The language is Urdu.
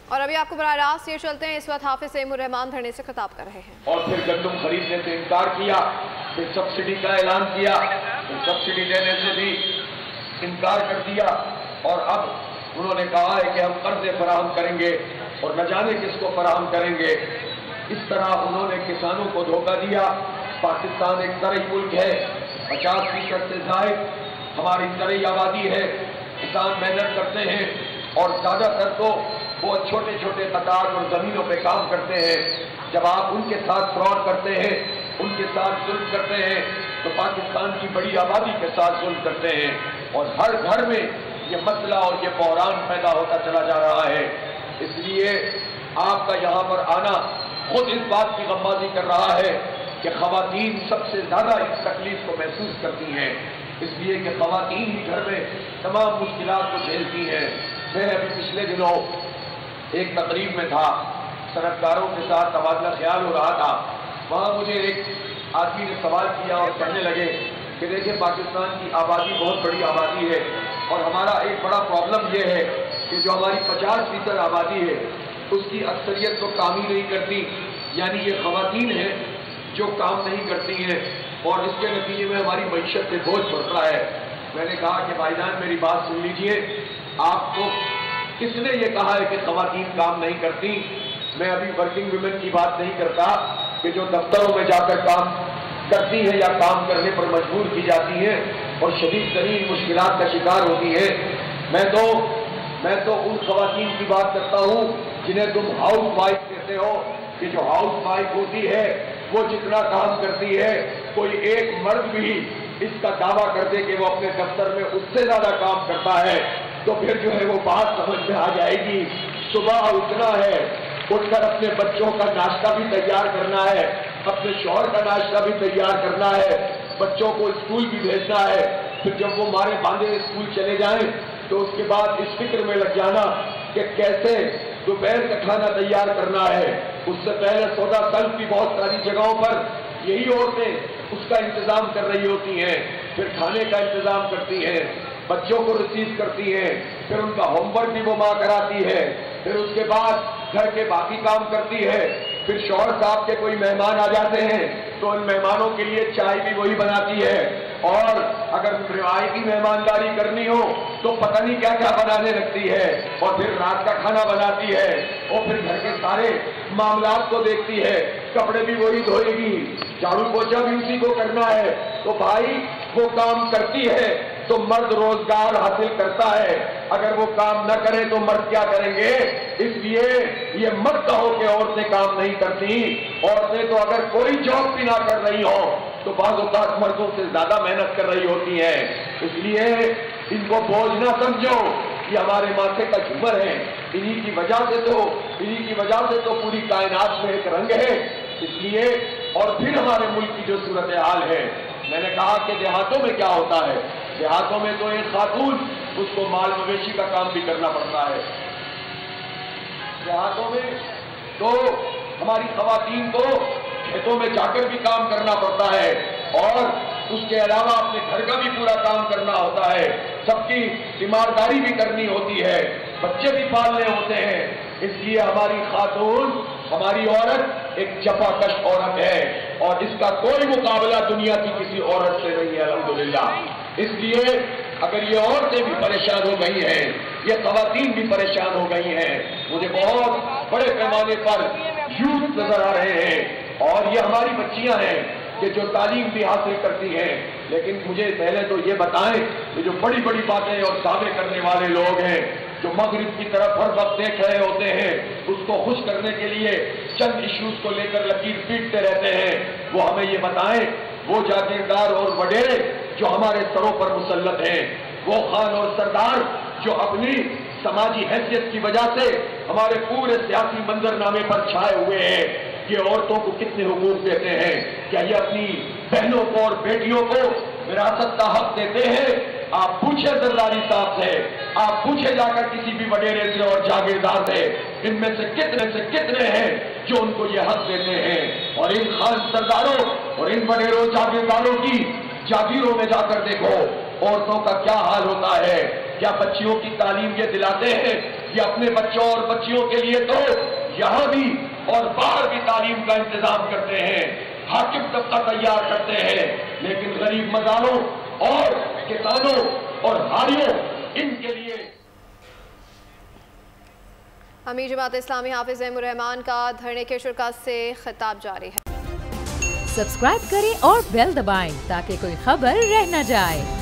اور ابھی آپ کو براہ راست یہ چلتے ہیں، اس وقت حافظ سیمور رحمان دھرنے سے خطاب کر رہے ہیں۔ اور پھر گندم خریدنے سے انکار کیا، پھر سبسڈی کا اعلان کیا، پھر سبسڈی دینے سے بھی انکار کر دیا، اور اب انہوں نے کہا ہے کہ ہم قرضے فراہم کریں گے اور نہ جانے کس کو فراہم کریں گے۔ اس طرح انہوں نے کسانوں کو دھوکہ دیا۔ پاکستان ایک زرعی ملک ہے، 50% سے زائد ہماری زرعی آبادی ہے، کسان محنت کرتے ہیں اور زیادہ تر تو وہ چھوٹے چھوٹے قطار اور زمینوں پہ کام کرتے ہیں۔ جب آپ ان کے ساتھ فراڈ کرتے ہیں، ان کے ساتھ ظلم کرتے ہیں، تو پاکستان کی بڑی آبادی کے ساتھ ظلم کرتے ہیں، اور ہر گھر میں یہ مسئلہ اور یہ بحران پیدا ہوتا چلا جا رہا ہے۔ اس لیے آپ کا یہاں پر آنا خود اس بات کی غمازی کر رہا ہے کہ خواتین سب سے زیادہ اس تکلیف کو محسوس کرتی ہیں، اس لیے کہ خواتین ہی گھر میں تمام مشکلات کو جھیلتی ہیں۔ میں ابھی پچھلے دنوں ایک تقریب میں تھا، صنعت کاروں کے ساتھ تبادلہ خیال ہو رہا تھا۔ وہاں مجھے ایک آدمی نے سوال کیا اور کہنے لگے کہ دیکھیں پاکستان کی آبادی بہت بڑی آبادی ہے، اور ہمارا ایک بڑا پرابلم یہ ہے کہ جو ہماری 50% آبادی ہے اس کی اکثریت تو کام ہی نہیں کرتی، یعنی یہ خواتین ہیں جو کام نہیں کرتی ہیں، اور اس کے نتیجے میں ہماری معیشت پہ بوجھ پڑتا ہے۔ میں نے کہا کہ بھائی جان میری بات سن لیجئے، آپ کو کس نے یہ کہا ہے کہ خواتین کام نہیں کرتی؟ میں ابھی ورکنگ ویمن کی بات نہیں کرتا کہ جو دفتروں میں جا کر کام کرتی ہیں یا کام کرنے پر مجبور کی جاتی ہیں اور شدید ترین مشکلات کا شکار ہوتی ہیں۔ میں تو ان خواتین کی بات کرتا ہوں جنہیں تم ہاؤس وائف کہتے ہو، کہ جو ہاؤس وائف ہوتی ہے وہ جتنا کام کرتی ہے، کوئی ایک مرد بھی اس کا دعویٰ کر دے کہ وہ اپنے دفتر میں اس سے زیادہ کام کرتا ہے تو پھر جو ہے وہ بات سمجھ میں آ جائے گی۔ صبح اٹھنا ہے، اٹھ کر اپنے بچوں کا ناشتہ بھی تیار کرنا ہے، اپنے شوہر کا ناشتہ بھی تیار کرنا ہے، بچوں کو اسکول بھی بھیجنا ہے، پھر جب وہ مارے باندھے اسکول چلے جائیں تو اس کے بعد اس فکر میں لگ جانا کہ کیسے دوپہر کا کھانا تیار کرنا ہے۔ اس سے پہلے سودا سلف بھی بہت ساری جگہوں پر یہی عورتیں اس کا انتظام کر رہی ہوتی ہیں، پھر کھانے کا انتظام کرتی ہیں، بچوں کو ریسیو کرتی ہیں، پھر ان کا ہوم ورک بھی وہ ماں کراتی ہے، پھر اس کے بعد گھر کے باقی کام کرتی ہے، پھر شوہر صاحب کے کوئی مہمان آ جاتے ہیں تو ان مہمانوں کے لیے چائے بھی وہی بناتی ہے، اور اگر روایتی مہمانداری کرنی ہو تو پتہ نہیں کیا کیا بنانے لگتی ہے، اور پھر رات کا کھانا بناتی ہے، اور پھر گھر کے سارے معاملات کو دیکھتی ہے، کپڑے بھی وہی دھوئے گی، جھاڑو پوچھا بھی اسی کو کرنا ہے۔ تو بھائی وہ کام کرتی ہے تو مرد روزگار حاصل کرتا ہے، اگر وہ کام نہ کرے تو مرد کیا کریں گے؟ اس لیے یہ مت کہو کہ عورتیں کام نہیں کرتی، عورتیں تو اگر کوئی جاب بھی نہ کر رہی ہوں تو بعض اوقات مردوں سے زیادہ محنت کر رہی ہوتی ہیں۔ اس لیے ان کو بوجھ نہ سمجھو، یہ ہمارے ماتھے کا جھومر ہے، انہی کی وجہ سے تو پوری کائنات میں ایک رنگ ہے۔ اس لیے اور پھر ہمارے ملک کی جو صورتحال ہے، میں نے کہا کہ دیہاتوں میں کیا ہوتا ہے، دیہاتوں میں تو ایک خاتون اس کو مال مویشی کا کام بھی کرنا پڑتا ہے، دیہاتوں میں تو ہماری خواتین کو کھیتوں میں جا کر بھی کام کرنا پڑتا ہے، اور اس کے علاوہ اپنے گھر کا بھی پورا کام کرنا ہوتا ہے، سب کی تیمارداری بھی کرنی ہوتی ہے، بچے بھی پالنے ہوتے ہیں۔ اس لیے ہماری خاتون، ہماری عورت ایک جفا کش عورت ہے، اور اس کا کوئی مقابلہ دنیا کی کسی عورت سے نہیں ہے الحمدللہ۔ اس لیے اگر یہ عورتیں بھی پریشان ہو گئی ہیں، یہ خواتین بھی پریشان ہو گئی ہیں، مجھے بہت بڑے پیمانے پر یوتھ نظر آ رہے ہیں، اور یہ ہماری بچیاں ہیں کہ جو تعلیم بھی حاصل کرتی ہیں، لیکن مجھے پہلے تو یہ بتائیں کہ جو بڑی بڑی باتیں اور دعوے کرنے والے لوگ ہیں، جو مغرب کی طرف ہر وقت دیکھ رہے ہوتے ہیں، اس کو خوش کرنے کے لیے چند ایشوز کو لے کر لکیر پیٹتے رہتے ہیں، وہ ہمیں یہ بتائیں، وہ جاگیردار اور وڈیرے جو ہمارے سروں پر مسلط ہیں، وہ خان اور سردار جو اپنی سماجی حیثیت کی وجہ سے ہمارے پورے سیاسی منظرنامے پر چھائے ہوئے ہیں، یہ عورتوں کو کتنے حقوق دیتے ہیں؟ کیا یہ اپنی بہنوں کو اور بیٹیوں کو وراثت کا حق دیتے ہیں؟ آپ پوچھیں زرداری صاحب سے، آپ پوچھیں جا کر کسی بھی وڈیرے سے اور جاگیردار سے، ان میں سے کتنے ہیں جو ان کو یہ حق دیتے ہیں؟ اور ان خان سرداروں اور ان وڈیروں جاگیرداروں کی جاگیروں میں جا کر دیکھو عورتوں کا کیا حال ہوتا ہے، کیا بچیوں کی تعلیم یہ دلاتے ہیں یہ اپنے بچوں اور بچیوں کے لیے تو یہاں بھی اور باہر بھی تعلیم کا انتظام کرتے ہیں، حاکم طبقہ تیار کرتے ہیں، لیکن غریب مزاروں اور کسانوں اور ہاریوں ان کے لیے۔ امیر جماعت اسلامی حافظ زیم الرحمان کا دھرنے کے شرکاء سے خطاب جاری ہے۔ سبسکرائب کریں اور بیل دبائیں تاکہ کوئی خبر رہ نہ جائے۔